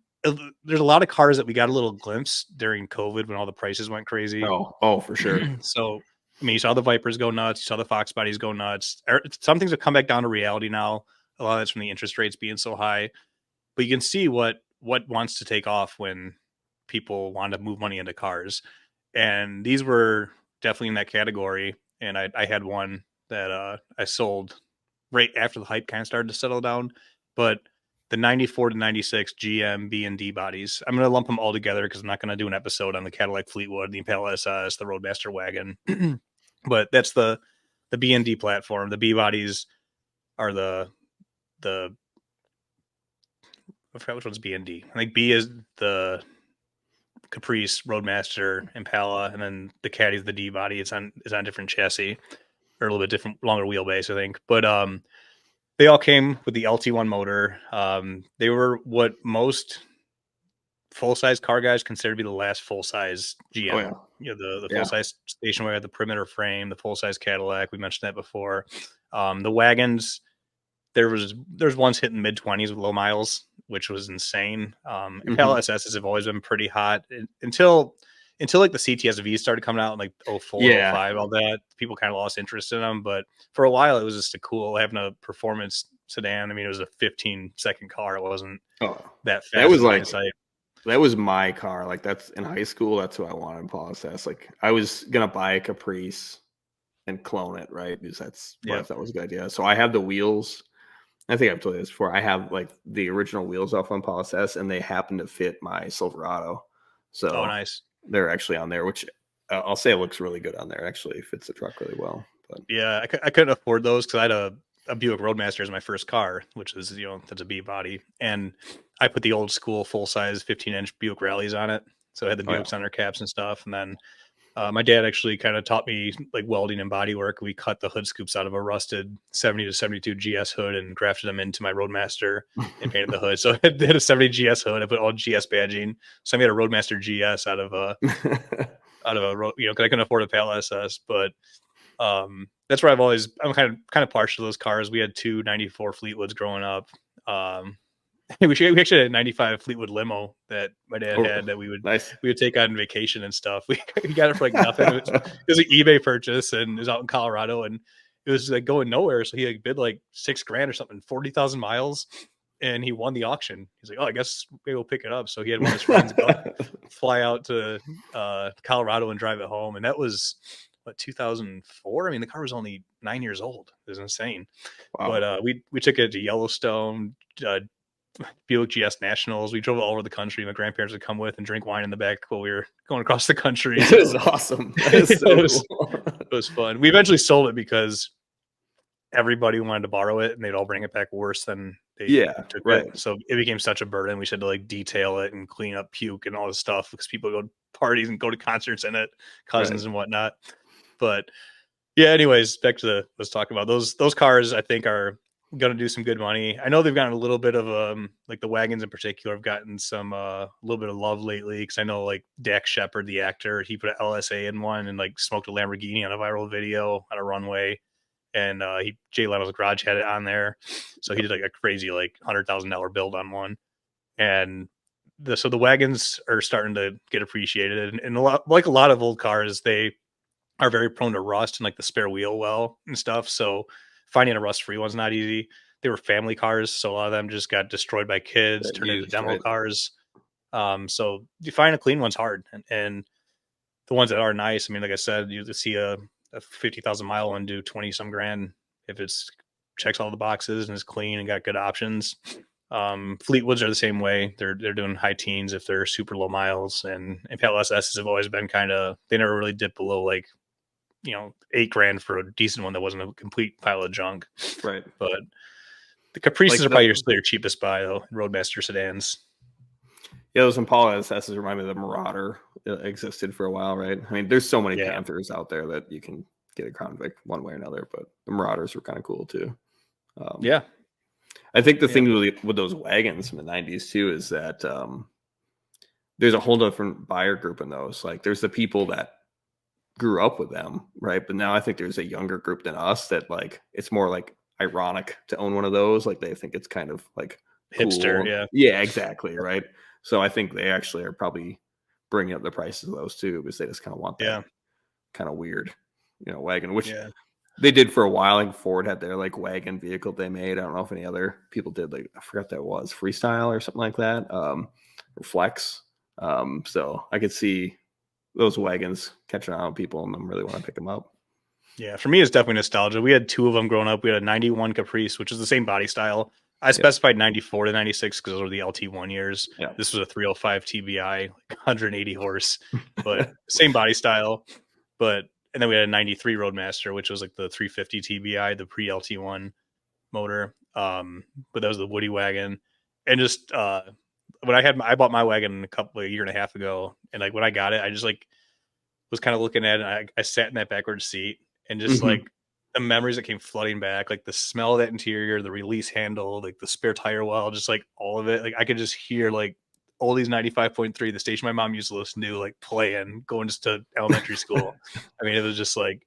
there's a lot of cars that we got a little glimpse during COVID when all the prices went crazy. Oh, for sure. So, I mean, you saw the Vipers go nuts, you saw the Fox bodies go nuts. Some things have come back down to reality now. A lot of that's from the interest rates being so high, but you can see what wants to take off when people want to move money into cars, and these were definitely in that category. And I had one that I sold right after the hype kind of started to settle down, but the 94 to 96 GM B and D bodies, I'm going to lump them all together because I'm not going to do an episode on the Cadillac Fleetwood, the Impala SS, the Roadmaster wagon. But that's the B and D platform. The B bodies are the I forgot which one's B and D. I think B is the Caprice, Roadmaster, Impala, and then the Caddy's the D body. It's on a different chassis or a little bit different, longer wheelbase, I think. But they all came with the LT1 motor. They were what most full-size car guys consider to be the last full-size GM. Oh, yeah. You know, the full-size station wagon, the perimeter frame, the full-size Cadillac. We mentioned that before. The wagons, there's ones hitting mid-20s with low miles, which was insane. Impala SSs have always been pretty hot until like the CTS-V started coming out in like 04, 05, all that. People kind of lost interest in them. But for a while, it was just a cool having a performance sedan. I mean, it was a 15-second car. It wasn't that fast. That was like, that was my car. Like, that's in high school. That's what I wanted in Impala SS. Like, I was going to buy a Caprice and clone it, right? Because that's what I thought was a good idea. So I have the wheels. I think I've told you this before. I have like the original wheels off on Impala SS, and they happen to fit my Silverado. So nice. They're actually on there, which I'll say it looks really good on there. Actually, it fits the truck really well. But yeah, I couldn't afford those because I had a Buick Roadmaster as my first car, which is, that's a B body, and I put the old school full size 15-inch Buick Rallies on it, so I had the Buick center caps and stuff. And then my dad actually kind of taught me like welding and body work. We cut the hood scoops out of a rusted 70 to 72 GS hood and grafted them into my Roadmaster and painted the hood. So I had a 70 GS hood. I put all GS badging. So I made a Roadmaster GS out of a because I couldn't afford a Impala SS. But that's where I'm kind of partial to those cars. We had two 94 Fleetwoods growing up. We actually had a 95 Fleetwood limo that my dad had that we would take on vacation and stuff. We got it for like nothing. It was an eBay purchase, and it was out in Colorado, and it was like going nowhere. So he like bid like $6,000 or something, 40,000 miles, and he won the auction. He's like, oh, I guess maybe we'll pick it up. So he had one of his friends fly out to Colorado and drive it home, and that was 2004. I mean, the car was only 9 years old. It was insane. Wow. But we took it to Yellowstone. Buick GS Nationals. We drove all over the country. My grandparents would come with and drink wine in the back while we were going across the country. It was awesome. It was fun. We eventually sold it because everybody wanted to borrow it, and they'd all bring it back worse than they took it. So it became such a burden. We had to like detail it and clean up puke and all this stuff because people go to parties and go to concerts in it, cousins and whatnot. But yeah, anyways, back to let's talk about those cars. I think are going to do some good money. I know they've gotten a little bit of like the wagons in particular have gotten some a little bit of love lately, because I know like Dax Shepard, the actor, he put an LSA in one and like smoked a Lamborghini on a viral video on a runway, and Jay Leno's garage had it on there, so he did like a crazy like $100,000 build on one. And so the wagons are starting to get appreciated, and a lot of old cars, they are very prone to rust and like the spare wheel well and stuff. So finding a rust-free one's not easy. They were family cars, so a lot of them just got destroyed by kids, turned into demo cars. So you find a clean one's hard, and the ones that are nice, I mean, like I said, you see a 50,000 mile one do 20 some grand if it's checks all the boxes and is clean and got good options. Fleetwoods are the same way. They're doing high teens if they're super low miles, and Impala SSs have always been they never really dip below like $8,000 for a decent one that wasn't a complete pile of junk. Right. But the Caprices are probably your cheapest buy though, Roadmaster sedans. Yeah, those Impala SSs remind me of the Marauder that existed for a while, right? I mean, there's so many Yeah, Panthers out there that you can get a Crown Vic one way or another, but the Marauders were kind of cool too. Um, yeah, I think the yeah. thing with those wagons from the '90s too is that there's a whole different buyer group in those. Like, there's the people that grew up with them, right? But now I think there's a younger group than us that like it's more like ironic to own one of those. Like they think it's kind of like Hipster. cool. Yeah, Yeah, exactly, right? So I think they actually are probably bringing up the prices of those too because they just kind of want that yeah, kind of weird, wagon, which yeah. they did for a while. Like Ford had their like wagon vehicle they made. I don't know if any other people did. Like I forgot that was Freestyle or something like that, or Flex. So I could see those wagons catching on people and them really want to pick them up. Yeah, for me, it's definitely nostalgia. We had two of them growing up. We had a 91 Caprice, which is the same body style. I Yeah, specified 94 to 96 because those were the LT1 years. yeah. This was a 305 TBI, like 180 horse, but same body style. But, and then we had a 93 Roadmaster, which was like the 350 TBI, the pre LT1 motor. But that was the Woody wagon. And just, when I bought my wagon a year and a half ago. And like when I got it, I just like was kind of looking at it. And I sat in that backwards seat and just Mhm. like the memories that came flooding back, like the smell of that interior, the release handle, like the spare tire well, just like all of it. Like I could just hear like oldies 95.3, the station my mom used to listen to, like playing, going just to elementary school. I mean, it was just like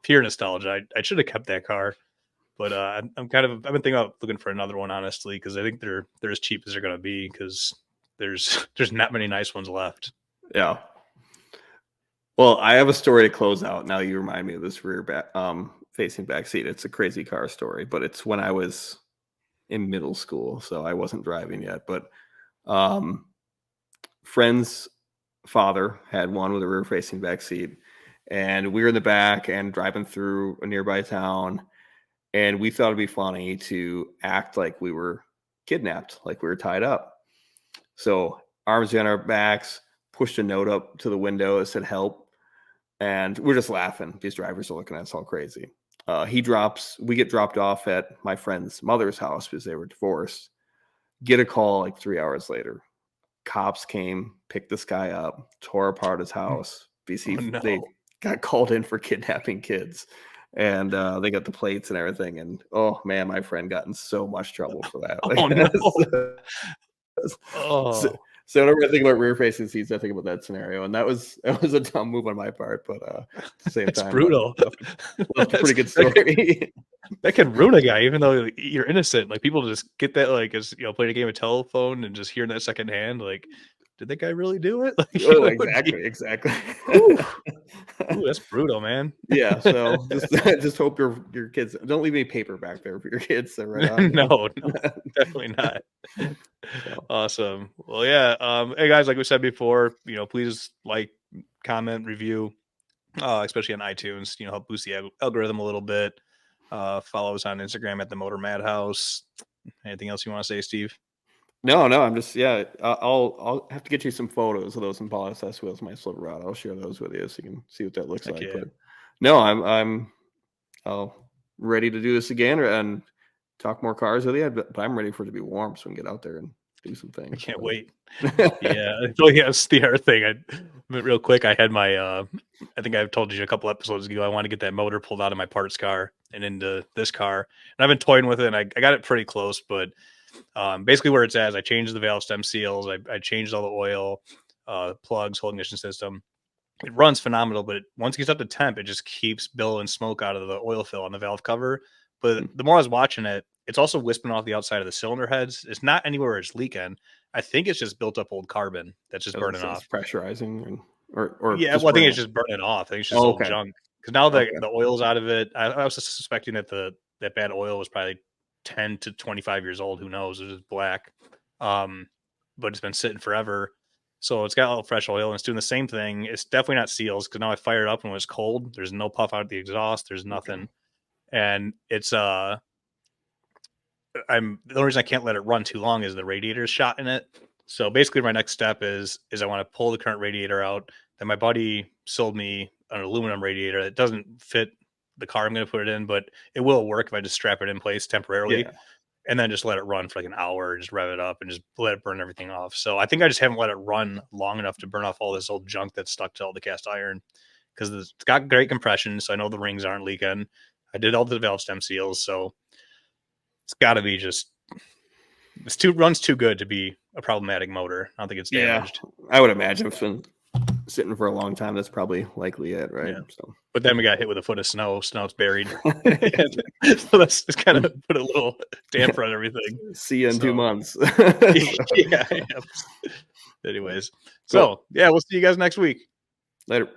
pure nostalgia. I should have kept that car, but I'm kind of I've been thinking about looking for another one honestly because I think they're as cheap as they're gonna be because there's not many nice ones left. Yeah. Well, I have a story to close out. Now you remind me of this rear back, facing back seat. It's a crazy car story, but it's when I was in middle school, so I wasn't driving yet. But um, friend's father had one with a rear facing back seat, and we were in the back and driving through a nearby town, and we thought it'd be funny to act like we were kidnapped, like we were tied up. So arms behind our backs, pushed a note up to the window that said "help." And we're just laughing. These drivers are looking at us all crazy. We get dropped off at my friend's mother's house because they were divorced. Get a call like 3 hours later. Cops came, picked this guy up, tore apart his house because Oh they no. got called in for kidnapping kids. And they got the plates and everything. And oh man, my friend got in so much trouble for that. Oh no. Like, so, Oh, so whenever I think about rear facing seats, I think about that scenario, and that was a dumb move on my part, but at the same that's time, brutal. left a That's pretty good that could, story. that could ruin a guy, even though like, you're innocent. Like people just get that, like as playing a game of telephone and just hearing that secondhand. Like, did that guy really do it? Like, Oh, it would be. exactly, exactly. Whew, ooh, that's brutal, man. Yeah, so just just hope your kids don't leave any paper back there for your kids to write on. No, no, definitely not. So Awesome. Well, yeah. Hey guys, like we said before, please like, comment, review, especially on iTunes. Help boost the algorithm a little bit. Follow us on Instagram at the Motor Madhouse. Anything else you want to say, Steve? no, no, I'm just yeah. I'll have to get you some photos of those Impala SS wheels, my Silverado. I'll share those with you so you can see what that looks Heck like. yeah. But no, I'm ready to do this again and talk more cars with you. But I'm ready for it to be warm so we can get out there and do some I things. can't But wait. Yeah. Oh, yeah. It's the other thing. Real quick, I had my, I think I've told you a couple episodes ago, I want to get that motor pulled out of my parts car and into this car. And I've been toying with it and I got it pretty close, but basically where it's at is I changed the valve stem seals. I changed all the oil, plugs, whole ignition system. It runs phenomenal, but once it gets up to temp, it just keeps billowing smoke out of the oil fill on the valve cover. But the more I was watching it, it's also wisping off the outside of the cylinder heads. It's not anywhere where it's leaking. I think it's just built up old carbon that's just as it burning says, off. pressurizing and or Yeah, just well, I think it's burning. just burning off. I think it's just Oh, old okay, junk. Because now that okay, the oil's out of it, I was just suspecting that that bad oil was probably 10 to 25 years old. Who knows? It's just black. Um, but it's been sitting forever. So it's got a little fresh oil and it's doing the same thing. It's definitely not seals because now I fired it up when it was cold. There's no puff out of the exhaust. There's okay. nothing. And it's the only reason I can't let it run too long is the radiator is shot in it. So basically my next step is I want to pull the current radiator out. Then my buddy sold me an aluminum radiator that doesn't fit the car I'm going to put it in, but it will work if I just strap it in place temporarily. Yeah, and then just let it run for like an hour, just rev it up and just let it burn everything off. So I think I just haven't let it run long enough to burn off all this old junk that's stuck to all the cast iron, because it's got great compression. So I know the rings aren't leaking. I did all the valve stem seals. So it's got to be just, runs too good to be a problematic motor. I don't think it's damaged. I would imagine it's been sitting for a long time. That's probably likely it, right? Yeah. So, but then we got hit with a foot of snow. Snow's buried. So that's just kind of put a little damper on everything. See you in 2 months. Yeah. Anyways, so yeah, we'll see you guys next week. Later.